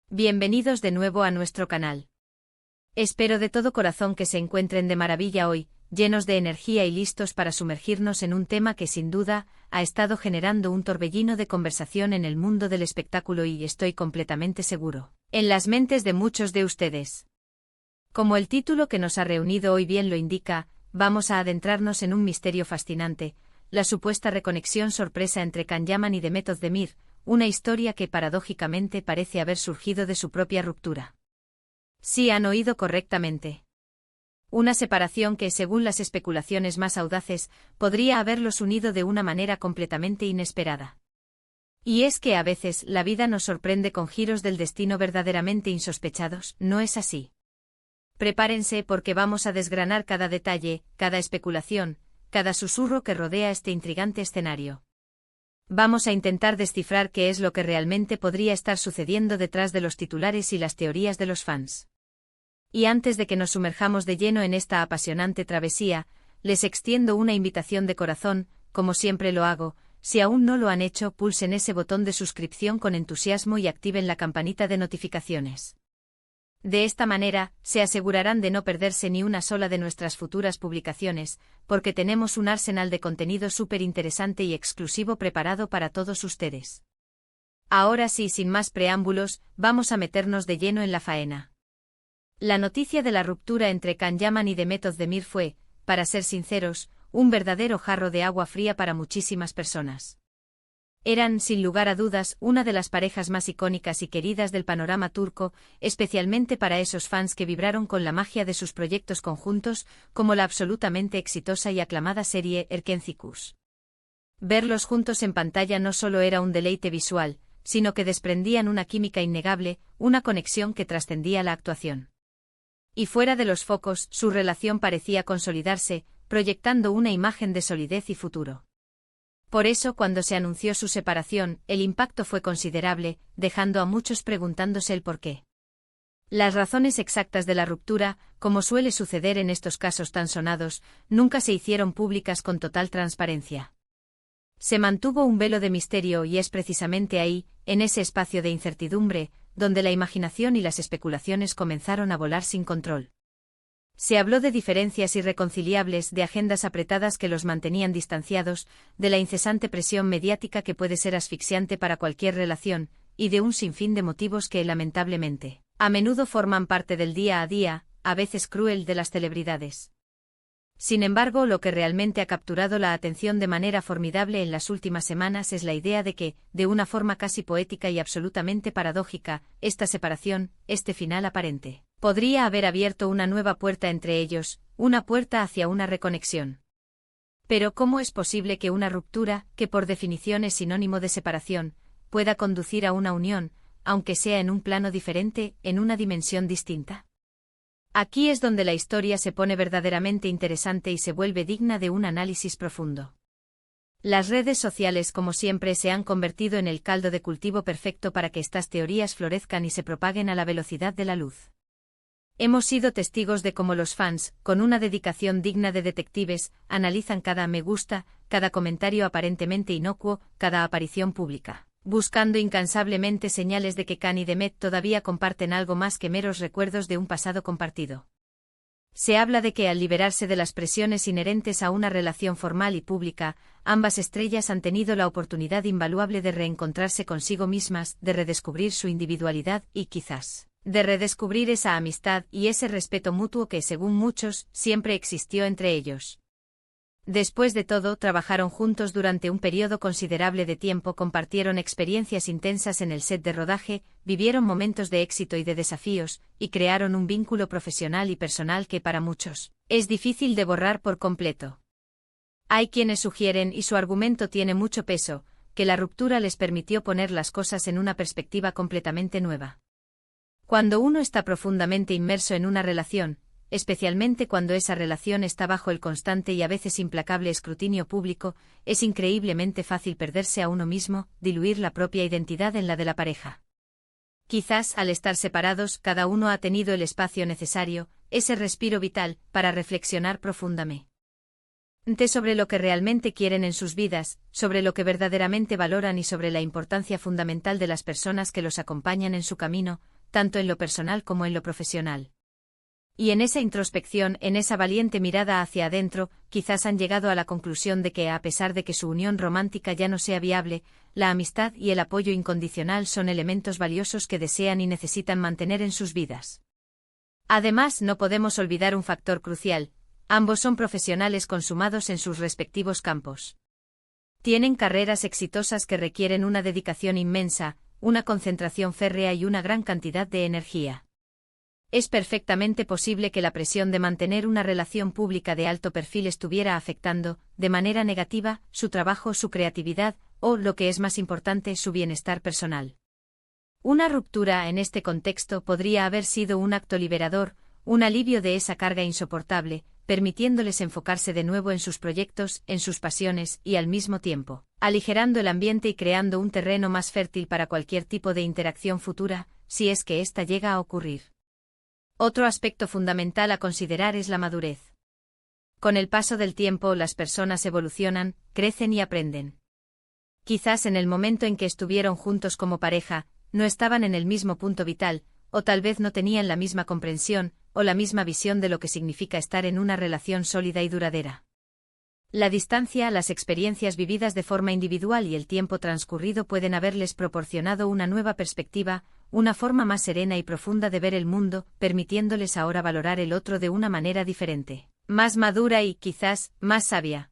Bienvenidos de nuevo a nuestro canal. Espero de todo corazón que se encuentren de maravilla hoy, llenos de energía y listos para sumergirnos en un tema que sin duda ha estado generando un torbellino de conversación en el mundo del espectáculo y estoy completamente seguro, en las mentes de muchos de ustedes. Como el título que nos ha reunido hoy bien lo indica, vamos a adentrarnos en un misterio fascinante, la supuesta reconexión sorpresa entre Can Yaman y Demet Özdemir, una historia que paradójicamente parece haber surgido de su propia ruptura. Sí han oído correctamente. Una separación que, según las especulaciones más audaces, podría haberlos unido de una manera completamente inesperada. Y es que a veces la vida nos sorprende con giros del destino verdaderamente insospechados, ¿no es así? Prepárense porque vamos a desgranar cada detalle, cada especulación, cada susurro que rodea este intrigante escenario. Vamos a intentar descifrar qué es lo que realmente podría estar sucediendo detrás de los titulares y las teorías de los fans. Y antes de que nos sumerjamos de lleno en esta apasionante travesía, les extiendo una invitación de corazón, como siempre lo hago. Si aún no lo han hecho, pulsen ese botón de suscripción con entusiasmo y activen la campanita de notificaciones. De esta manera, se asegurarán de no perderse ni una sola de nuestras futuras publicaciones, porque tenemos un arsenal de contenido súper interesante y exclusivo preparado para todos ustedes. Ahora sí, sin más preámbulos, vamos a meternos de lleno en la faena. La noticia de la ruptura entre Can Yaman y Demet Özdemir fue, para ser sinceros, un verdadero jarro de agua fría para muchísimas personas. Eran, sin lugar a dudas, una de las parejas más icónicas y queridas del panorama turco, especialmente para esos fans que vibraron con la magia de sus proyectos conjuntos, como la absolutamente exitosa y aclamada serie Erkenci. Verlos juntos en pantalla no solo era un deleite visual, sino que desprendían una química innegable, una conexión que trascendía la actuación. Y fuera de los focos, su relación parecía consolidarse, proyectando una imagen de solidez y futuro. Por eso, cuando se anunció su separación, el impacto fue considerable, dejando a muchos preguntándose el porqué. Las razones exactas de la ruptura, como suele suceder en estos casos tan sonados, nunca se hicieron públicas con total transparencia. Se mantuvo un velo de misterio y es precisamente ahí, en ese espacio de incertidumbre, donde la imaginación y las especulaciones comenzaron a volar sin control. Se habló de diferencias irreconciliables, de agendas apretadas que los mantenían distanciados, de la incesante presión mediática que puede ser asfixiante para cualquier relación, y de un sinfín de motivos que, lamentablemente, a menudo forman parte del día a día, a veces cruel, de las celebridades. Sin embargo, lo que realmente ha capturado la atención de manera formidable en las últimas semanas es la idea de que, de una forma casi poética y absolutamente paradójica, esta separación, este final aparente, podría haber abierto una nueva puerta entre ellos, una puerta hacia una reconexión. Pero ¿cómo es posible que una ruptura, que por definición es sinónimo de separación, pueda conducir a una unión, aunque sea en un plano diferente, en una dimensión distinta? Aquí es donde la historia se pone verdaderamente interesante y se vuelve digna de un análisis profundo. Las redes sociales, como siempre, se han convertido en el caldo de cultivo perfecto para que estas teorías florezcan y se propaguen a la velocidad de la luz. Hemos sido testigos de cómo los fans, con una dedicación digna de detectives, analizan cada me gusta, cada comentario aparentemente inocuo, cada aparición pública, buscando incansablemente señales de que Can y Demet todavía comparten algo más que meros recuerdos de un pasado compartido. Se habla de que al liberarse de las presiones inherentes a una relación formal y pública, ambas estrellas han tenido la oportunidad invaluable de reencontrarse consigo mismas, de redescubrir su individualidad y, quizás, de redescubrir esa amistad y ese respeto mutuo que, según muchos, siempre existió entre ellos. Después de todo, trabajaron juntos durante un periodo considerable de tiempo, compartieron experiencias intensas en el set de rodaje, vivieron momentos de éxito y de desafíos, y crearon un vínculo profesional y personal que para muchos es difícil de borrar por completo. Hay quienes sugieren, y su argumento tiene mucho peso, que la ruptura les permitió poner las cosas en una perspectiva completamente nueva. Cuando uno está profundamente inmerso en una relación, especialmente cuando esa relación está bajo el constante y a veces implacable escrutinio público, es increíblemente fácil perderse a uno mismo, diluir la propia identidad en la de la pareja. Quizás, al estar separados, cada uno ha tenido el espacio necesario, ese respiro vital, para reflexionar profundamente sobre lo que realmente quieren en sus vidas, sobre lo que verdaderamente valoran y sobre la importancia fundamental de las personas que los acompañan en su camino, tanto en lo personal como en lo profesional. Y en esa introspección, en esa valiente mirada hacia adentro, quizás han llegado a la conclusión de que, a pesar de que su unión romántica ya no sea viable, la amistad y el apoyo incondicional son elementos valiosos que desean y necesitan mantener en sus vidas. Además, no podemos olvidar un factor crucial: ambos son profesionales consumados en sus respectivos campos. Tienen carreras exitosas que requieren una dedicación inmensa, una concentración férrea y una gran cantidad de energía. Es perfectamente posible que la presión de mantener una relación pública de alto perfil estuviera afectando, de manera negativa, su trabajo, su creatividad, o, lo que es más importante, su bienestar personal. Una ruptura en este contexto podría haber sido un acto liberador, un alivio de esa carga insoportable, permitiéndoles enfocarse de nuevo en sus proyectos, en sus pasiones, y al mismo tiempo, aligerando el ambiente y creando un terreno más fértil para cualquier tipo de interacción futura, si es que ésta llega a ocurrir. Otro aspecto fundamental a considerar es la madurez. Con el paso del tiempo, las personas evolucionan, crecen y aprenden. Quizás en el momento en que estuvieron juntos como pareja, no estaban en el mismo punto vital, o tal vez no tenían la misma comprensión, o la misma visión de lo que significa estar en una relación sólida y duradera. La distancia, las experiencias vividas de forma individual y el tiempo transcurrido pueden haberles proporcionado una nueva perspectiva, una forma más serena y profunda de ver el mundo, permitiéndoles ahora valorar el otro de una manera diferente, más madura y, quizás, más sabia.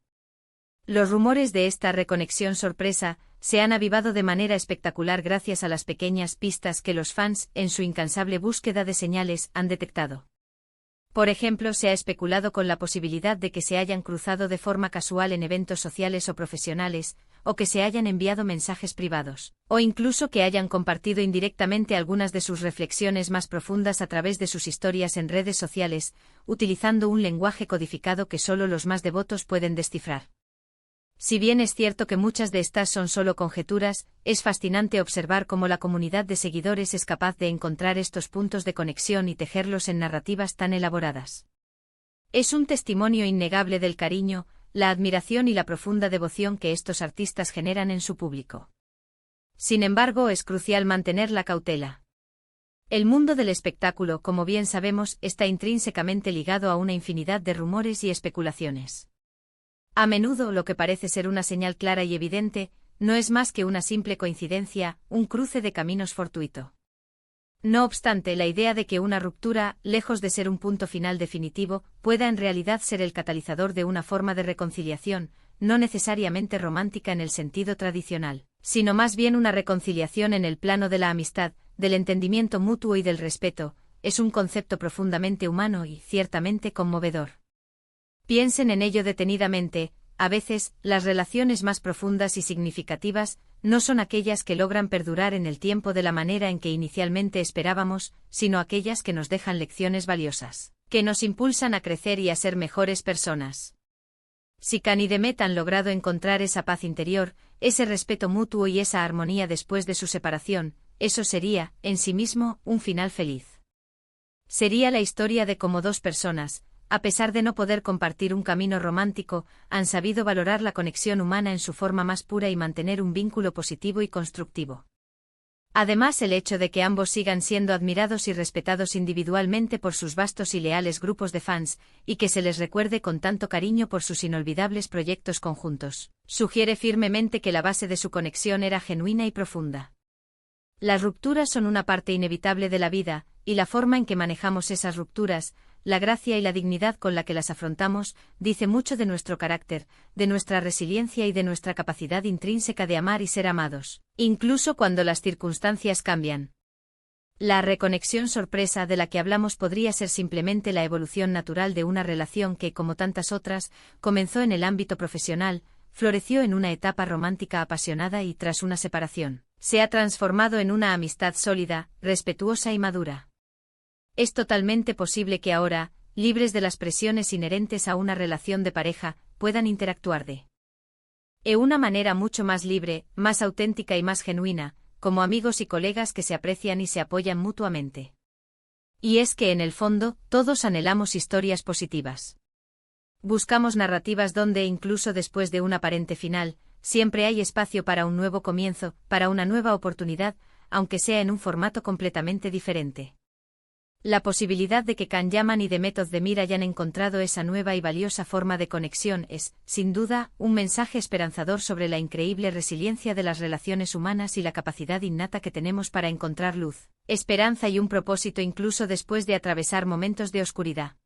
Los rumores de esta reconexión sorpresa se han avivado de manera espectacular gracias a las pequeñas pistas que los fans, en su incansable búsqueda de señales, han detectado. Por ejemplo, se ha especulado con la posibilidad de que se hayan cruzado de forma casual en eventos sociales o profesionales, o que se hayan enviado mensajes privados, o incluso que hayan compartido indirectamente algunas de sus reflexiones más profundas a través de sus historias en redes sociales, utilizando un lenguaje codificado que solo los más devotos pueden descifrar. Si bien es cierto que muchas de estas son solo conjeturas, es fascinante observar cómo la comunidad de seguidores es capaz de encontrar estos puntos de conexión y tejerlos en narrativas tan elaboradas. Es un testimonio innegable del cariño, la admiración y la profunda devoción que estos artistas generan en su público. Sin embargo, es crucial mantener la cautela. El mundo del espectáculo, como bien sabemos, está intrínsecamente ligado a una infinidad de rumores y especulaciones. A menudo lo que parece ser una señal clara y evidente, no es más que una simple coincidencia, un cruce de caminos fortuito. No obstante, la idea de que una ruptura, lejos de ser un punto final definitivo, pueda en realidad ser el catalizador de una forma de reconciliación, no necesariamente romántica en el sentido tradicional, sino más bien una reconciliación en el plano de la amistad, del entendimiento mutuo y del respeto, es un concepto profundamente humano y, ciertamente, conmovedor. Piensen en ello detenidamente. A veces, las relaciones más profundas y significativas no son aquellas que logran perdurar en el tiempo de la manera en que inicialmente esperábamos, sino aquellas que nos dejan lecciones valiosas, que nos impulsan a crecer y a ser mejores personas. Si Can y Demet han logrado encontrar esa paz interior, ese respeto mutuo y esa armonía después de su separación, eso sería, en sí mismo, un final feliz. Sería la historia de cómo dos personas, a pesar de no poder compartir un camino romántico, han sabido valorar la conexión humana en su forma más pura y mantener un vínculo positivo y constructivo. Además, el hecho de que ambos sigan siendo admirados y respetados individualmente por sus vastos y leales grupos de fans, y que se les recuerde con tanto cariño por sus inolvidables proyectos conjuntos, sugiere firmemente que la base de su conexión era genuina y profunda. Las rupturas son una parte inevitable de la vida, y la forma en que manejamos esas rupturas, la gracia y la dignidad con la que las afrontamos, dice mucho de nuestro carácter, de nuestra resiliencia y de nuestra capacidad intrínseca de amar y ser amados, incluso cuando las circunstancias cambian. La reconexión sorpresa de la que hablamos podría ser simplemente la evolución natural de una relación que, como tantas otras, comenzó en el ámbito profesional, floreció en una etapa romántica apasionada y, tras una separación, se ha transformado en una amistad sólida, respetuosa y madura. Es totalmente posible que ahora, libres de las presiones inherentes a una relación de pareja, puedan interactuar de una manera mucho más libre, más auténtica y más genuina, como amigos y colegas que se aprecian y se apoyan mutuamente. Y es que en el fondo, todos anhelamos historias positivas. Buscamos narrativas donde, incluso después de un aparente final, siempre hay espacio para un nuevo comienzo, para una nueva oportunidad, aunque sea en un formato completamente diferente. La posibilidad de que Can Yaman y Demet Özdemir hayan encontrado esa nueva y valiosa forma de conexión es, sin duda, un mensaje esperanzador sobre la increíble resiliencia de las relaciones humanas y la capacidad innata que tenemos para encontrar luz, esperanza y un propósito incluso después de atravesar momentos de oscuridad.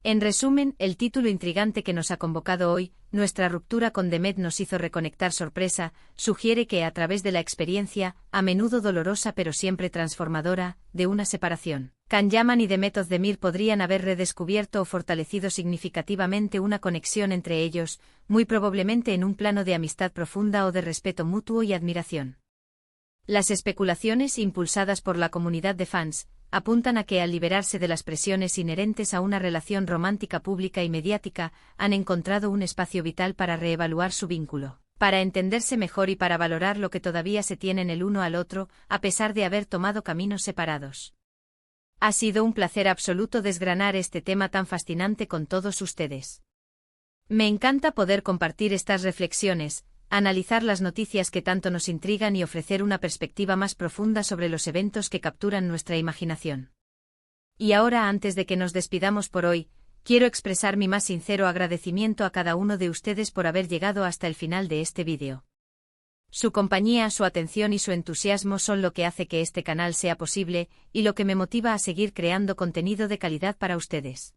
En resumen, el título intrigante que nos ha convocado hoy, Nuestra ruptura con Demet nos hizo reconectar sorpresa, sugiere que a través de la experiencia, a menudo dolorosa pero siempre transformadora, de una separación, Can Yaman y Demet Özdemir podrían haber redescubierto o fortalecido significativamente una conexión entre ellos, muy probablemente en un plano de amistad profunda o de respeto mutuo y admiración. Las especulaciones, impulsadas por la comunidad de fans, apuntan a que al liberarse de las presiones inherentes a una relación romántica pública y mediática, han encontrado un espacio vital para reevaluar su vínculo, para entenderse mejor y para valorar lo que todavía se tienen el uno al otro, a pesar de haber tomado caminos separados. Ha sido un placer absoluto desgranar este tema tan fascinante con todos ustedes. Me encanta poder compartir estas reflexiones, analizar las noticias que tanto nos intrigan y ofrecer una perspectiva más profunda sobre los eventos que capturan nuestra imaginación. Y ahora, antes de que nos despidamos por hoy, quiero expresar mi más sincero agradecimiento a cada uno de ustedes por haber llegado hasta el final de este vídeo. Su compañía, su atención y su entusiasmo son lo que hace que este canal sea posible, y lo que me motiva a seguir creando contenido de calidad para ustedes.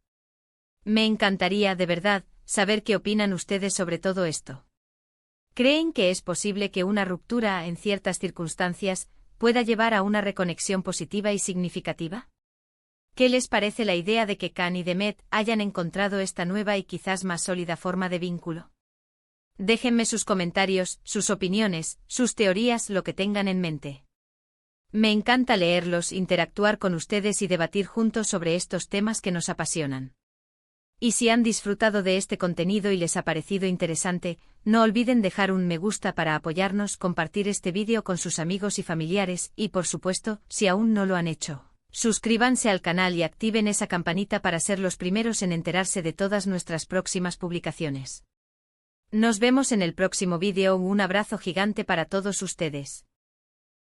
Me encantaría, de verdad, saber qué opinan ustedes sobre todo esto. ¿Creen que es posible que una ruptura, en ciertas circunstancias, pueda llevar a una reconexión positiva y significativa? ¿Qué les parece la idea de que Can y Demet hayan encontrado esta nueva y quizás más sólida forma de vínculo? Déjenme sus comentarios, sus opiniones, sus teorías, lo que tengan en mente. Me encanta leerlos, interactuar con ustedes y debatir juntos sobre estos temas que nos apasionan. Y si han disfrutado de este contenido y les ha parecido interesante, no olviden dejar un me gusta para apoyarnos, compartir este vídeo con sus amigos y familiares y, por supuesto, si aún no lo han hecho, suscríbanse al canal y activen esa campanita para ser los primeros en enterarse de todas nuestras próximas publicaciones. Nos vemos en el próximo vídeo. Un abrazo gigante para todos ustedes.